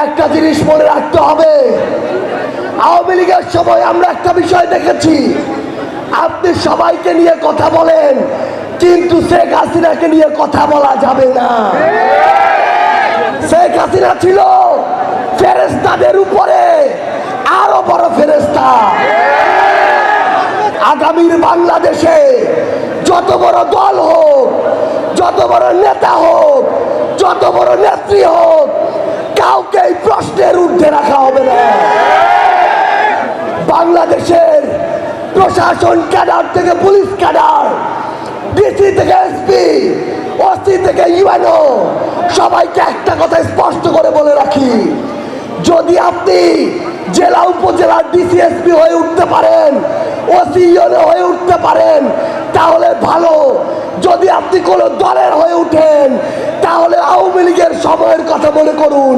একটা জিনিস মনে রাখতে হবে, আওয়ামী লীগের সময় আমরা একটা বিষয় দেখেছি, আপনি সবাইকে নিয়ে কথা বলেন কিন্তু শেখ হাসিনাকে নিয়ে কথা বলা যাবে না। শেখ হাসিনা ছিল ফেরেশতাদের উপরে আরো বড় ফেরেশতা। আগামীর বাংলাদেশে যত বড় দল হোক, যত বড় নেতা হোক, যত বড় নেত্রী হোক, কাউকে এই প্রশ্নের ঊর্ধ্বে রাখা হবে না। বাংলাদেশের প্রশাসন ক্যাডার থেকে পুলিশ ক্যাডার, ডিসি থেকে এসপি, ওসি থেকে ইউএনও, সবাইকে একটা কথা স্পষ্ট করে বলে রাখি, যদি আপনি জেলা উপজেলার ডিসি এসপি হয়ে উঠতে পারেন, ওসি ইউএনও হয়ে উঠতে পারেন তাহলে ভালো। যদি আপনি কোনো দলের হয়ে উঠেন তাহলে আওয়ামী লীগের সময়ের কথা মনে করুন।